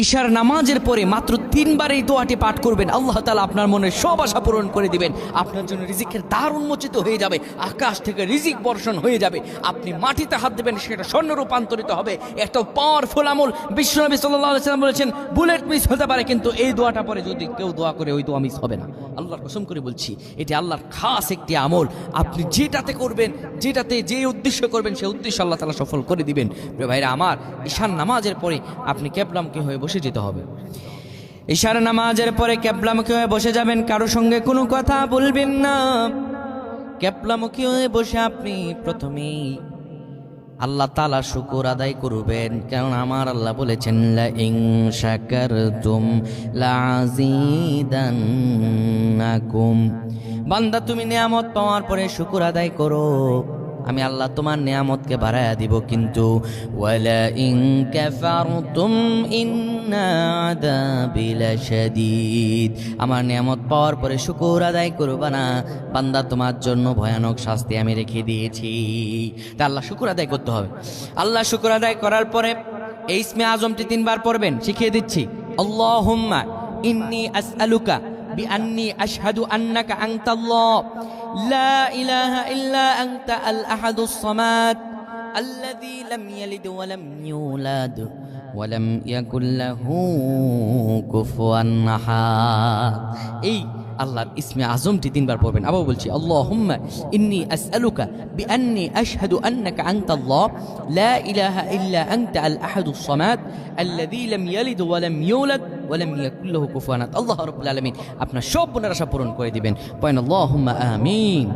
ঈশার নামাজের পরে মাত্র 3 বার এই দোয়াটি পাঠ করবেন, আল্লাহ তাআলা আপনার মনের সব আশা পূরণ করে দিবেন। আপনার জন্য রিজিকের দ্বার উন্মোচিত হয়ে যাবে, আকাশ থেকে রিজিক বর্ষণ হয়ে যাবে। আপনি মাটিতে হাত দেবেন, সেটা স্বর্ণ রূপান্তরিত হবে। একটা পাওয়ারফুল আমল। বিশ্বনবী সাল্লাল্লাহু আলাইহি ওয়াসাল্লাম বলেছেন, বুলেট মিস হতে পারে, কিন্তু এই দোয়াটা পরে যদি কেউ দোয়া করে ওই দোয়া মিস হবে না। আল্লাহর কসম করে বলছি, এটি আল্লাহর খাস একটি আমল। আপনি যেটাতে করবেন, যেটাতে যে উদ্দেশ্য করবেন, সেই উদ্দেশ্য আল্লাহ তাআলা সফল করে দিবেন। প্রিয় ভাইরা আমার, ঈশার নামাজের পরে আপনি কিবলামুখী হয়ে বসে যেতে হবে। ঈশার নামাজের পরে কিবলামুখী হয়ে বসে যাবেন, কারো সঙ্গে কোনো কথা বলবেন না। কিবলামুখী হয়ে বসে আপনি প্রথমেই আল্লাহ তাআলা শুকর আদায় করবেন, কারণ আমার আল্লাহ বলেছেন, লা ইন শাকারতুম লাযীদান্নাকুম। বান্দা, তুমি নিয়ামত পাওয়ার পরে শুকর আদায় করো, আমি আল্লাহ তোমার নিয়ামতকে বাড়ায়া দিব। কিন্তু ওয়ালা ইন কাফারতুম ইন্না আযাবি লাশাদীদ, আমার নিয়ামত পাওয়ার পরে শুকর আদায় করবা না, বান্দা তোমার জন্য ভয়ানক শাস্তি আমি রেখে দিয়েছি। তা আল্লাহ শুকর আদায় করতে হবে। আল্লাহ শুকর আদায় করার পরে এই ইসমে আজমটি 3 বার পড়বেন, শিখিয়ে দিচ্ছি। আল্লাহুম্মা ইন্নী আসআলুকা বিআন্নী আশহাদু আন্নাকা আনতাল্লাহ لا إله إلا أنت الأحد الصمد الذي لم يلد ولم يولد ولم يكن له كفوا أحد। এই আল্লাহর ইসমে আজমটি 3 বার পড়বেন। আবার বলছি, আল্লাহুম্মা ইন্নী আসআলুকা বিআন্নী আশহাদু আন্নাকা আনতাল্লাহ লা ইলাহা ইল্লা আনতা আল আহাদুস সামাদ আল্লাযী লাম ইয়ালিদ ওয়া লাম ইউলাদ ওয়া লাম ইয়াকুল লাহু কুফুয়ান আহাদ। আল্লাহ রাব্বুল আলামিন আপনার সব মনের আশা পূরণ করে দিবেন। পয়েন আল্লাহুম্মা আমিন।